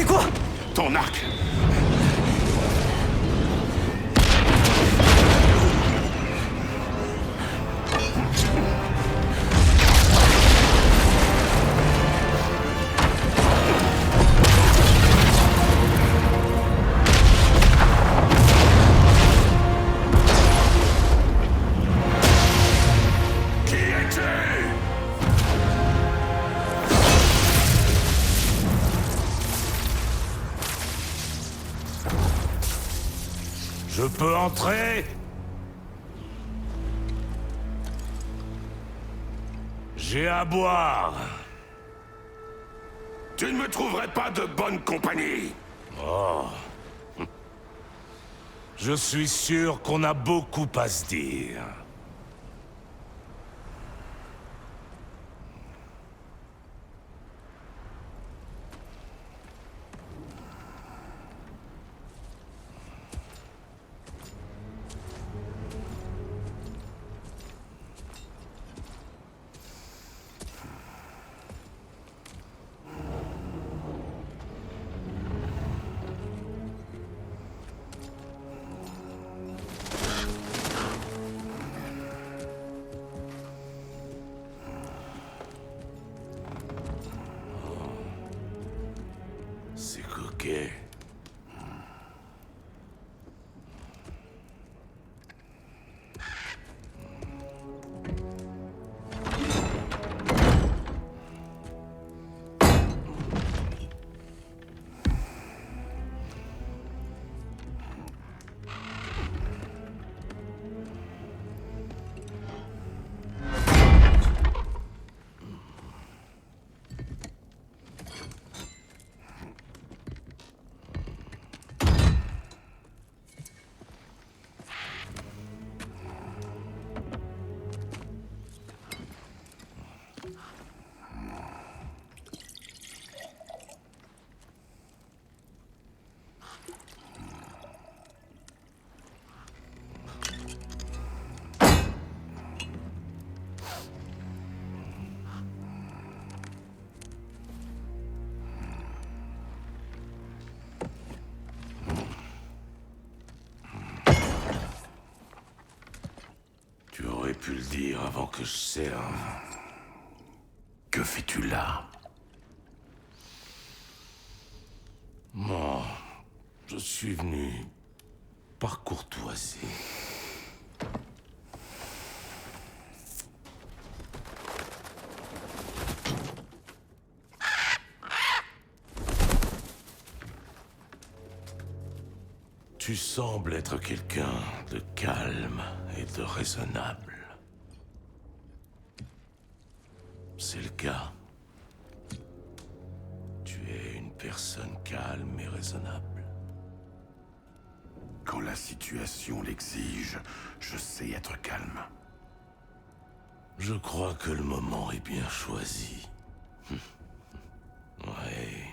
C'est quoi? Ton arc. Je peux entrer? J'ai à boire. Tu ne me trouverais pas de bonne compagnie. Oh. Je suis sûr qu'on a beaucoup à se dire. C'est coquet. Tu aurais pu le dire avant que je serve. Que fais-tu là? Moi, je suis venu par courtoisie. Tu sembles être quelqu'un de calme et de raisonnable. C'est le cas. Tu es une personne calme et raisonnable. Quand la situation l'exige, je sais être calme. Je crois que le moment est bien choisi. Ouais.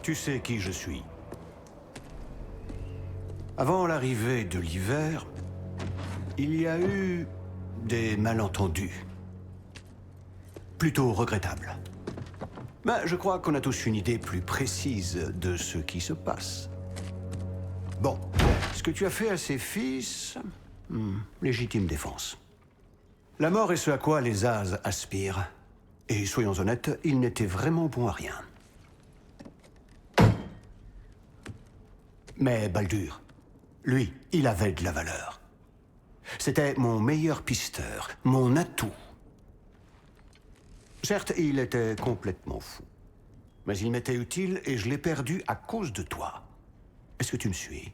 Tu sais qui je suis. Avant l'arrivée de l'hiver, il y a eu des malentendus. Plutôt regrettables. Mais je crois qu'on a tous une idée plus précise de ce qui se passe. Bon, ce que tu as fait à ses fils... légitime défense. La mort est ce à quoi les As aspirent. Et soyons honnêtes, ils n'étaient vraiment bons à rien. Mais Baldur, lui, il avait de la valeur. C'était mon meilleur pisteur, mon atout. Certes, il était complètement fou. Mais il m'était utile et je l'ai perdu à cause de toi. Est-ce que tu me suis?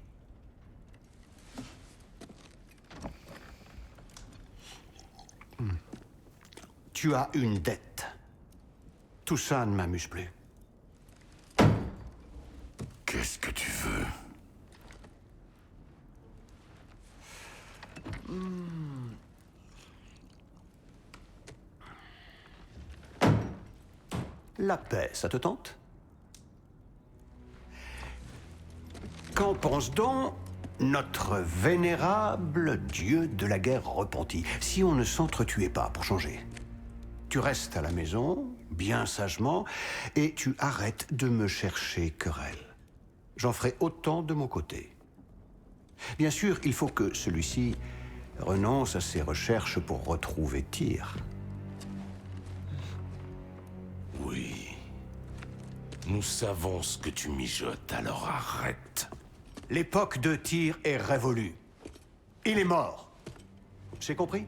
Tu as une dette. Tout ça ne m'amuse plus. La paix, ça te tente? Qu'en pense donc notre vénérable dieu de la guerre repenti? Si on ne s'entretuait pas, pour changer. Tu restes à la maison, bien sagement, et tu arrêtes de me chercher querelle. J'en ferai autant de mon côté. Bien sûr, il faut que celui-ci renonce à ses recherches pour retrouver Tyr. Oui. Nous savons ce que tu mijotes, alors arrête. L'époque de Tyr est révolue. Il est mort. C'est compris?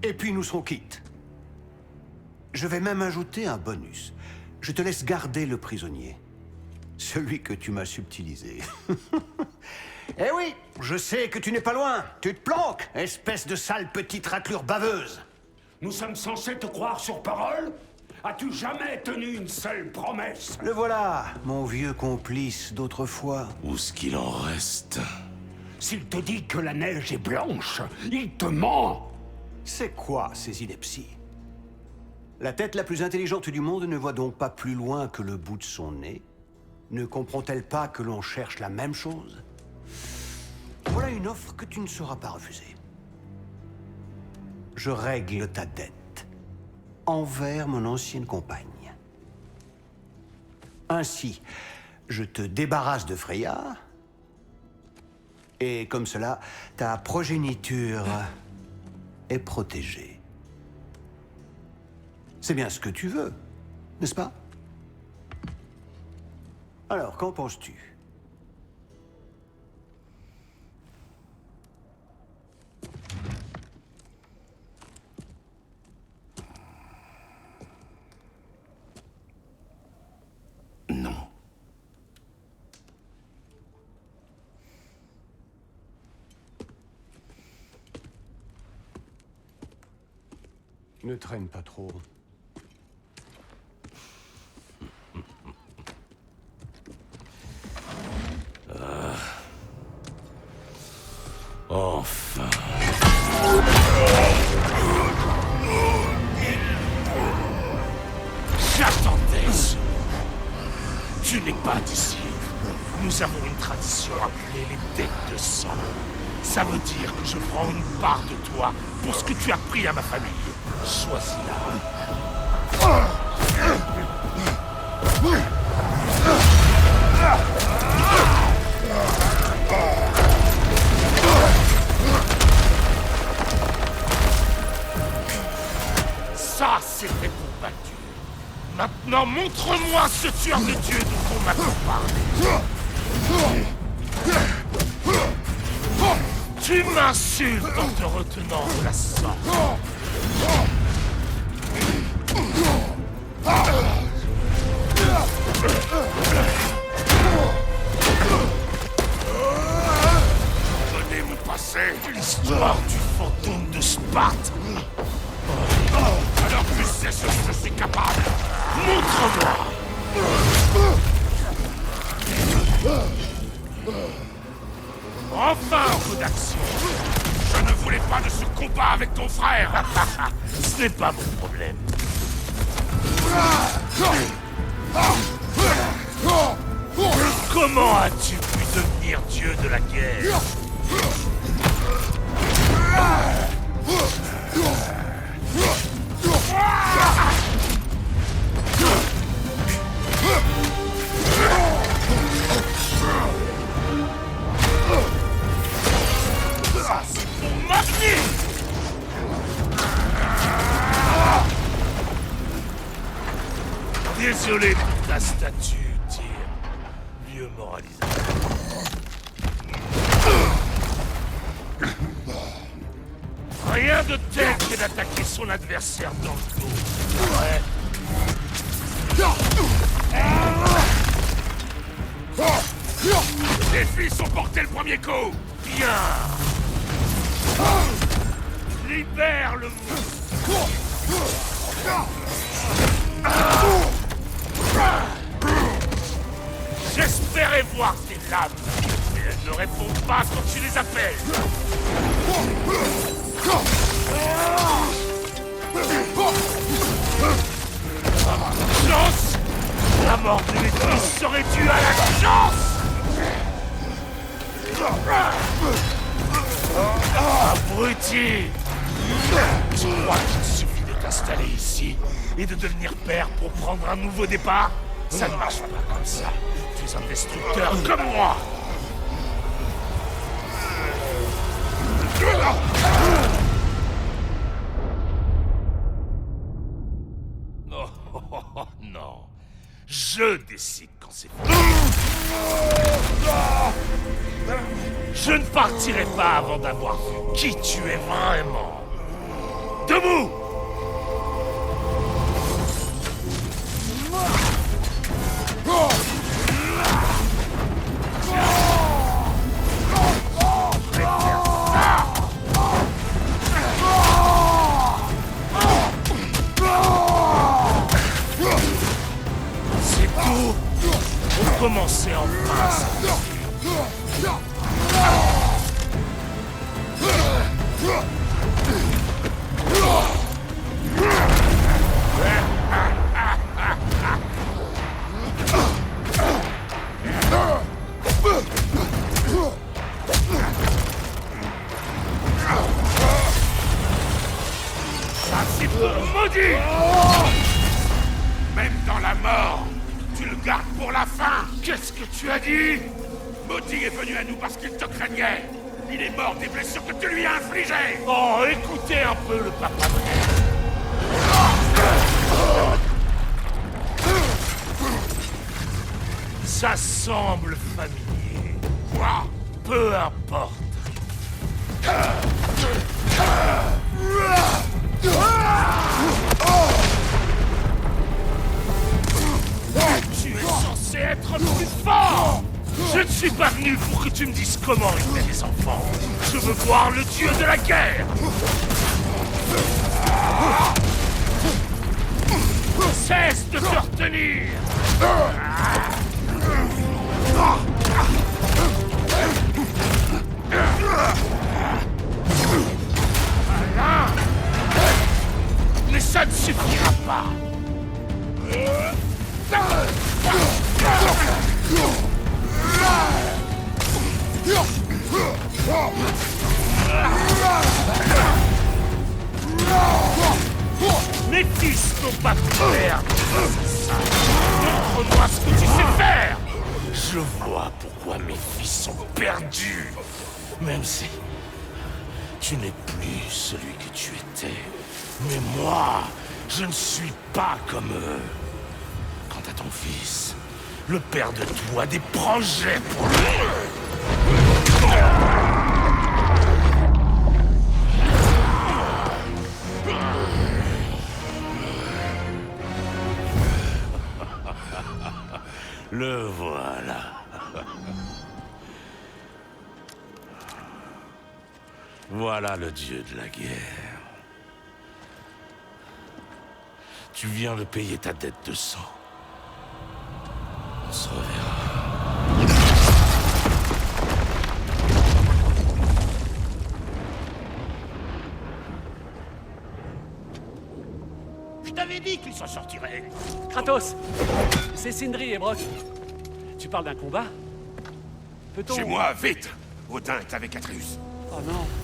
Et puis nous serons quittes. Je vais même ajouter un bonus. Je te laisse garder le prisonnier. Celui que tu m'as subtilisé. Eh oui, je sais que tu n'es pas loin. Tu te planques, espèce de sale petite raclure baveuse. Nous sommes censés te croire sur parole? As-tu jamais tenu une seule promesse? Le voilà, mon vieux complice d'autrefois. Où ce qu'il en reste? S'il te dit que la neige est blanche, il te ment! C'est quoi ces inepties? La tête la plus intelligente du monde ne voit donc pas plus loin que le bout de son nez? Ne comprend-elle pas que l'on cherche la même chose? Voilà une offre que tu ne sauras pas refuser. Je règle ta dette envers mon ancienne compagne. Ainsi, je te débarrasse de Freya, et comme cela, ta progéniture est protégée. C'est bien ce que tu veux, n'est-ce pas? Alors, qu'en penses-tu? Non. Ne traîne pas trop. Enfin. J'attendais ce moment. Tu n'es pas d'ici. Nous avons une tradition appelée les dettes de sang. Ça veut dire que je prends une part de toi pour ce que tu as pris à ma famille. Choisis-la. Ça, c'était pour battu. Maintenant, montre-moi ce tueur de Dieu dont on m'a parlé. Tu m'insultes en te retenant de la sorte. Connais mon passé, l'histoire du fantôme de Sparte. Alors tu sais ce que je suis capable. Montre-moi. Enfin un coup d'action. Je ne voulais pas de ce combat avec ton frère. Ce n'est pas mon problème. Comment as-tu pu devenir dieu de la guerre? Ça, c'est pour Magni! Désolé pour ta statue, Tyr. Vieux moralisateur. Rien de tel que d'attaquer son adversaire dans le dos. Ouais. Les filles sont portées le premier coup. Bien. Libère le monstre. J'espérais voir tes lames. Ne réponds pas quand tu les appelles. Chance! La mort de mes fils serait due à la chance! Abruti! Tu crois qu'il suffit de t'installer ici et de devenir père pour prendre un nouveau départ? Ça ne marche pas comme ça. Tu es un destructeur comme moi! Oh, non. Je décide quand c'est fini. Je ne partirai pas avant d'avoir vu qui tu es vraiment. Debout! C'est tout. On commençait enfin. C'est pour maudit! Même dans la mort, tu le gardes pour la fin. Qu'est-ce que tu as dit? Maudit est venu à nous parce qu'il te craignait. Il est mort des blessures que tu lui as infligées. Oh, écoutez un peu le papa. Ça semble familier. Quoi? Peu importe. Tu es censé être plus fort! Je ne suis pas venu pour que tu me dises comment élever les enfants. Je veux voir le dieu de la guerre! Cesse de te retenir! Voilà. Mais ça ne suffira pas! Mes fils n'ont pas pu faire ça. Montre-moi ce que tu sais faire. Je vois pourquoi mes fils sont perdus. Même si tu n'es plus celui que tu étais. Mais moi, je ne suis pas comme eux. Quant à ton fils, le père de tout a des projets pour lui. Le voilà. Voilà le dieu de la guerre. Tu viens de payer ta dette de sang. On se reverra. Je t'avais dit qu'il s'en sortirait. Kratos, c'est Sindri et Brok. Tu parles d'un combat? Peut-on... Chez moi, vite! Odin est avec Atreus. Oh non,